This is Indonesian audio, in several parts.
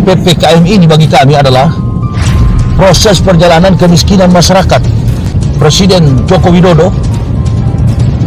PPKM ini bagi kami adalah proses perjalanan kemiskinan masyarakat. Presiden Joko Widodo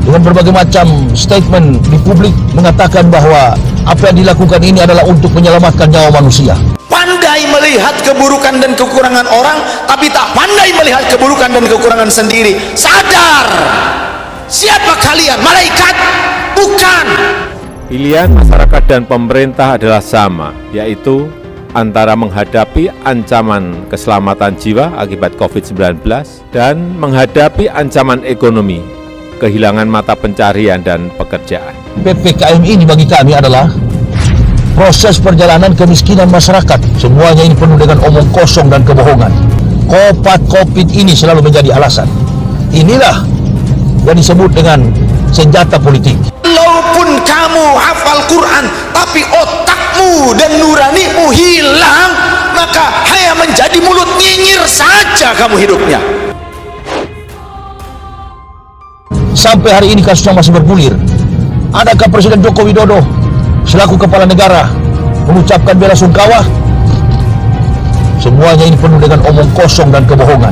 dengan berbagai macam statement di publik mengatakan bahwa apa yang dilakukan ini adalah untuk menyelamatkan nyawa manusia. Pandai melihat keburukan dan kekurangan orang, tapi tak pandai melihat keburukan dan kekurangan sendiri. Sadar, siapa kalian? Malaikat? Bukan. Pilihan masyarakat dan pemerintah adalah sama, yaitu antara menghadapi ancaman keselamatan jiwa akibat COVID-19 dan menghadapi ancaman ekonomi, kehilangan mata pencarian dan pekerjaan. PPKM ini bagi kami adalah proses perjalanan kemiskinan masyarakat. Semuanya ini penuh dengan omong kosong dan kebohongan. Kopat COVID ini selalu menjadi alasan. Inilah yang disebut dengan senjata politik. Walaupun kamu hafal Quran, tapi otakmu dan nuranimu hilang, maka hanya menjadi mulut nyinyir saja kamu hidupnya. Sampai hari ini kasusnya masih bergulir. Adakah Presiden Joko Widodo selaku kepala negara mengucapkan bela sungkawa? Semuanya ini penuh dengan omong kosong dan kebohongan.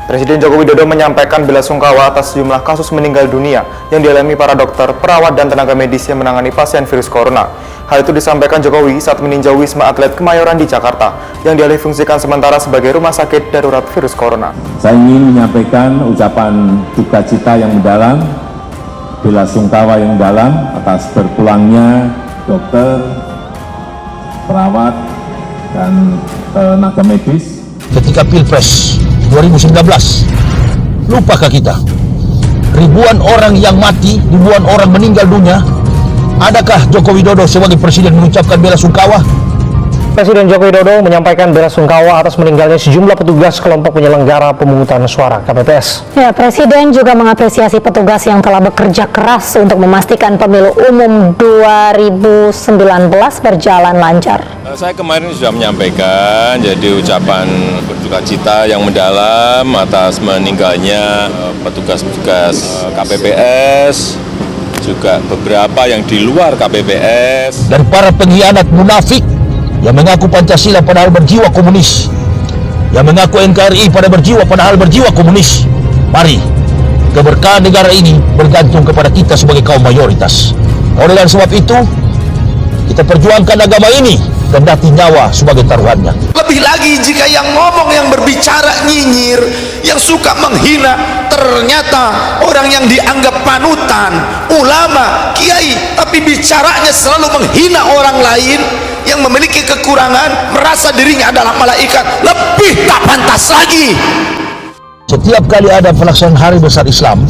Presiden Joko Widodo menyampaikan bela sungkawa atas sejumlah kasus meninggal dunia yang dialami para dokter, perawat, dan tenaga medis yang menangani pasien virus corona. Hal itu disampaikan Jokowi saat meninjau Wisma Atlet Kemayoran di Jakarta yang dialihfungsikan sementara sebagai rumah sakit darurat virus corona. Saya ingin menyampaikan ucapan duka cita yang mendalam, bela sungkawa yang dalam atas berpulangnya dokter, perawat, dan tenaga medis. Ketika Pilpres 2019, lupakah kita? Ribuan orang yang mati, ribuan orang meninggal dunia. Adakah Joko Widodo sebagai presiden mengucapkan bela sungkawa? Presiden Joko Widodo menyampaikan bela sungkawa atas meninggalnya sejumlah petugas kelompok penyelenggara pemungutan suara KPPS. Ya, Presiden juga mengapresiasi petugas yang telah bekerja keras untuk memastikan pemilu umum 2019 berjalan lancar. Saya kemarin sudah menyampaikan, jadi ucapan berduka cita yang mendalam atas meninggalnya petugas-petugas KPPS, juga beberapa yang di luar KPPS. Dan para pengkhianat munafik yang mengaku Pancasila padahal berjiwa komunis, yang mengaku NKRI padahal berjiwa komunis. Mari, keberkahan negara ini bergantung kepada kita sebagai kaum mayoritas. Oleh sebab itu, kita perjuangkan agama ini kendati nyawa sebagai taruhannya. Lebih lagi jika yang ngomong, yang berbicara nyinyir, yang suka menghina, ternyata orang yang dianggap panutan, ulama, kiai, tapi bicaranya selalu menghina orang lain yang memiliki kekurangan, merasa dirinya adalah malaikat. Lebih tak pantas lagi. Setiap kali ada pelaksanaan hari besar Islam,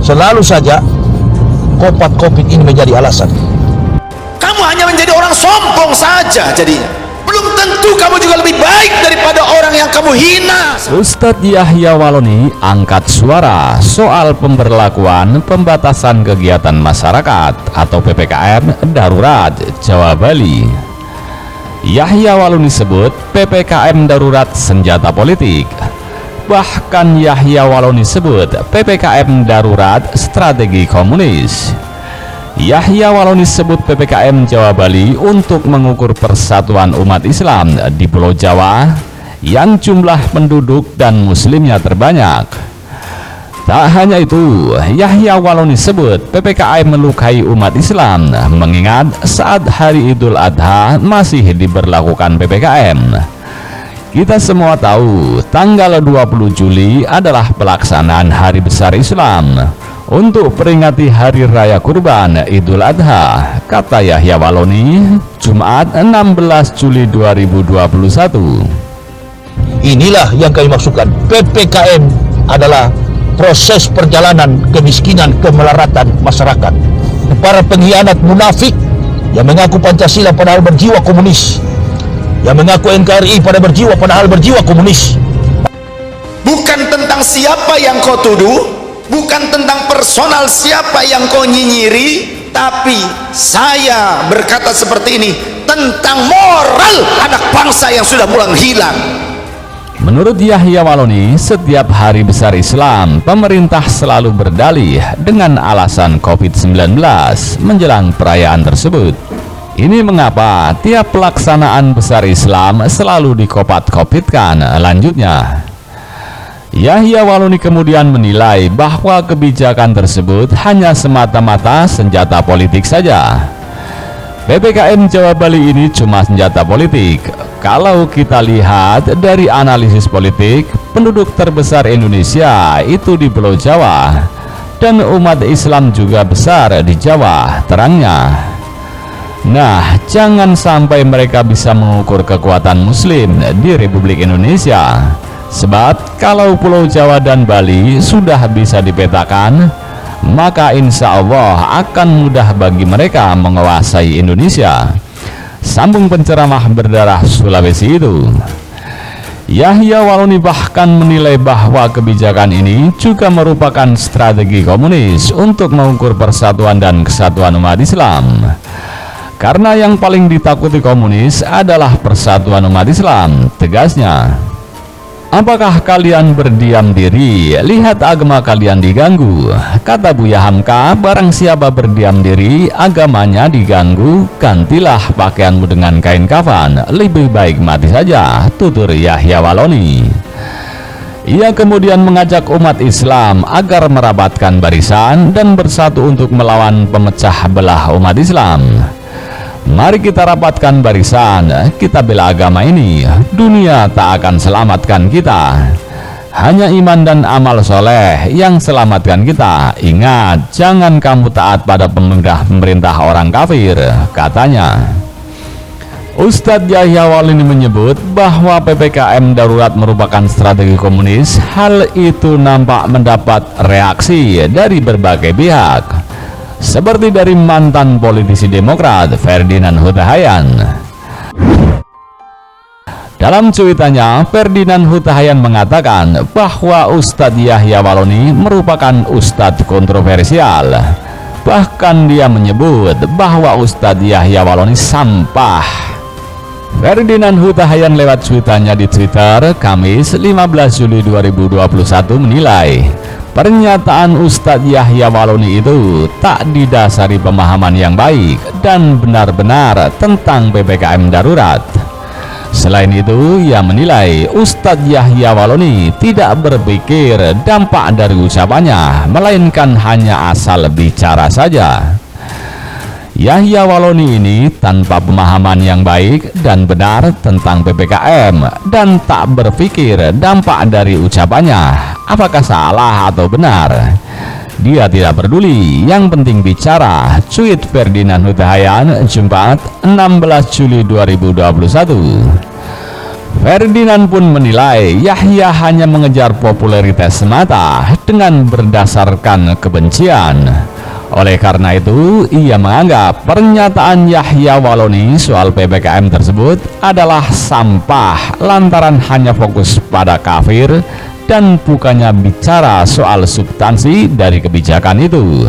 selalu saja kopat COVID ini menjadi alasan. Kamu hanya menjadi orang sombong saja jadinya. Belum tentu kamu juga lebih baik daripada orang yang kamu hina. Ustadz Yahya Waloni angkat suara soal pemberlakuan pembatasan kegiatan masyarakat atau PPKM darurat Jawa Bali. Yahya Waloni sebut PPKM darurat senjata politik. Bahkan Yahya Waloni sebut PPKM darurat strategi komunis. Yahya Waloni sebut PPKM Jawa Bali untuk mengukur persatuan umat Islam di Pulau Jawa yang jumlah penduduk dan muslimnya terbanyak. Tak hanya itu, Yahya Waloni sebut PPKM melukai umat Islam mengingat saat hari Idul Adha masih diberlakukan PPKM. Kita semua tahu tanggal 20 Juli adalah pelaksanaan hari besar Islam untuk peringati Hari Raya Kurban Idul Adha, kata Yahya Waloni, Jumat 16 Juli 2021. Inilah yang kami maksudkan. PPKM adalah proses perjalanan kemiskinan kemelaratan masyarakat. Para pengkhianat munafik yang mengaku Pancasila padahal berjiwa komunis, yang mengaku NKRI padahal berjiwa komunis. Bukan tentang siapa yang kau tuduh, bukan tentang personal siapa yang kau nyinyiri, tapi saya berkata seperti ini tentang moral anak bangsa yang sudah mulai hilang. Menurut Yahya Waloni, setiap hari besar Islam, pemerintah selalu berdalih dengan alasan COVID-19 menjelang perayaan tersebut. Ini mengapa tiap pelaksanaan besar Islam selalu dikopat-kopitkan. Lanjutnya, Yahya Waloni kemudian menilai bahwa kebijakan tersebut hanya semata-mata senjata politik saja. PPKM Jawa Bali ini cuma senjata politik. Kalau kita lihat dari analisis politik, penduduk terbesar Indonesia itu di Pulau Jawa, dan umat Islam juga besar di Jawa, terangnya. Nah, jangan sampai mereka bisa mengukur kekuatan Muslim di Republik Indonesia. Sebab kalau Pulau Jawa dan Bali sudah bisa dipetakan, maka insya Allah akan mudah bagi mereka menguasai Indonesia. Sambung penceramah berdarah Sulawesi itu. Yahya Waloni bahkan menilai bahwa kebijakan ini juga merupakan strategi komunis untuk mengukur persatuan dan kesatuan umat Islam. Karena yang paling ditakuti komunis adalah persatuan umat Islam, tegasnya. Apakah kalian berdiam diri? Lihat agama kalian diganggu. Kata Buya Hamka, barang siapa berdiam diri, agamanya diganggu, gantilah pakaianmu dengan kain kafan. Lebih baik mati saja, tutur Yahya Waloni. Ia kemudian mengajak umat Islam agar merapatkan barisan dan bersatu untuk melawan pemecah belah umat Islam. Mari kita rapatkan barisan, kita bela agama ini. Dunia tak akan selamatkan kita. Hanya iman dan amal soleh yang selamatkan kita. Ingat, jangan kamu taat pada pemerintah orang kafir, katanya. Ustadz Yahya Waloni menyebut bahwa PPKM darurat merupakan strategi komunis. Hal itu nampak mendapat reaksi dari berbagai pihak, seperti dari mantan politisi Demokrat Ferdinand Huta Hayan. Dalam cuitannya, Ferdinand Huta Hayan mengatakan bahwa Ustadz Yahya Waloni merupakan ustadz kontroversial. Bahkan dia menyebut bahwa Ustadz Yahya Waloni sampah. Ferdinand Huta Hayan lewat cuitannya di Twitter Kamis 15 Juli 2021 menilai pernyataan Ustadz Yahya Waloni itu tak didasari pemahaman yang baik dan benar-benar tentang PPKM darurat. Selain itu, ia menilai Ustadz Yahya Waloni tidak berpikir dampak dari ucapannya, melainkan hanya asal bicara saja. Yahya Waloni ini tanpa pemahaman yang baik dan benar tentang PPKM dan tak berpikir dampak dari ucapannya apakah salah atau benar. Dia tidak peduli, yang penting bicara. Tweet Ferdinand Huta Hayan Jumat 16 Juli 2021. Ferdinand pun menilai Yahya hanya mengejar popularitas semata dengan berdasarkan kebencian. Oleh karena itu, ia menganggap pernyataan Yahya Waloni soal PPKM tersebut adalah sampah lantaran hanya fokus pada kafir dan bukannya bicara soal substansi dari kebijakan itu.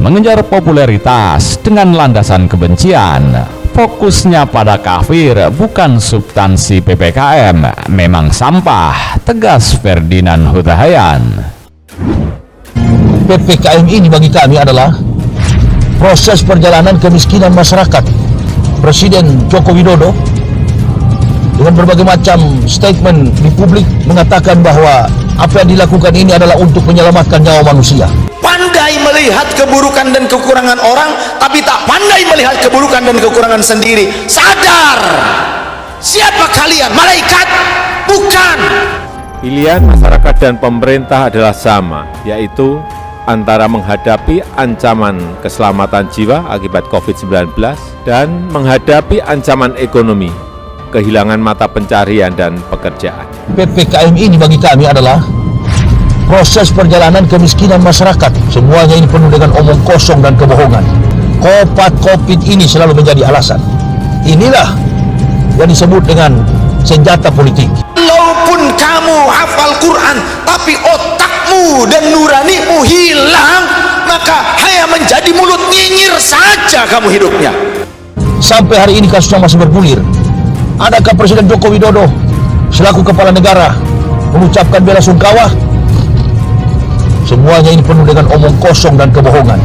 Mengejar popularitas dengan landasan kebencian, fokusnya pada kafir bukan substansi PPKM, memang sampah, tegas Ferdinand Huta Hayan. PPKM ini bagi kami adalah proses perjalanan kemiskinan masyarakat. Presiden Joko Widodo dengan berbagai macam statement di publik mengatakan bahwa apa yang dilakukan ini adalah untuk menyelamatkan nyawa manusia. Pandai melihat keburukan dan kekurangan orang, tapi tak pandai melihat keburukan dan kekurangan sendiri. Sadar, siapa kalian? Malaikat? Bukan. Pilihan masyarakat dan pemerintah adalah sama, yaitu antara menghadapi ancaman keselamatan jiwa akibat COVID-19 dan menghadapi ancaman ekonomi, kehilangan mata pencarian dan pekerjaan. PPKM ini bagi kami adalah proses perjalanan kemiskinan masyarakat. Semuanya ini penuh dengan omong kosong dan kebohongan. Covid ini selalu menjadi alasan. Inilah yang disebut dengan senjata politik. Walaupun kamu hafal Quran, tapi otakmu dan nuranimu hilang, maka hanya menjadi mulut nyinyir saja kamu hidupnya. Sampai hari ini kasusnya masih bergulir. Adakah Presiden Joko Widodo selaku kepala negara mengucapkan bela sungkawa? Semuanya ini penuh dengan omong kosong dan kebohongan.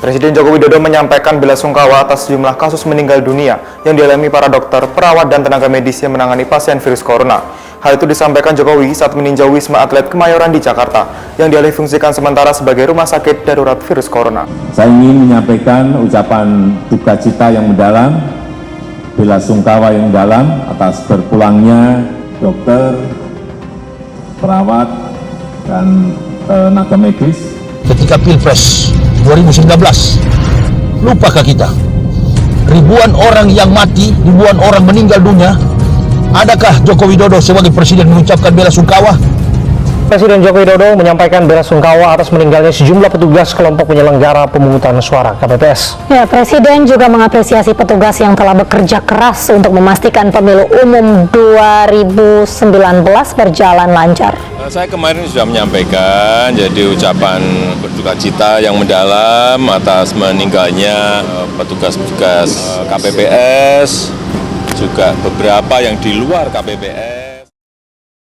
Presiden Joko Widodo menyampaikan belasungkawa atas sejumlah kasus meninggal dunia yang dialami para dokter, perawat, dan tenaga medis yang menangani pasien virus corona. Hal itu disampaikan Jokowi saat meninjau Wisma Atlet Kemayoran di Jakarta yang dialihfungsikan sementara sebagai rumah sakit darurat virus corona. Saya ingin menyampaikan ucapan duka cita yang mendalam, belasungkawa yang dalam atas berpulangnya dokter, perawat, dan tenaga medis ketika Pilpres 2019. Lupakah kita? Ribuan orang yang mati, ribuan orang meninggal dunia. Adakah Joko Widodo sebagai presiden mengucapkan bela sungkawa? Presiden Joko Widodo menyampaikan bela sungkawa atas meninggalnya sejumlah petugas kelompok penyelenggara pemungutan suara KPPS. Ya, Presiden juga mengapresiasi petugas yang telah bekerja keras untuk memastikan pemilu umum 2019 berjalan lancar. Saya kemarin sudah menyampaikan, jadi ucapan berduka cita yang mendalam atas meninggalnya petugas-petugas KPPS, juga beberapa yang di luar KPPS.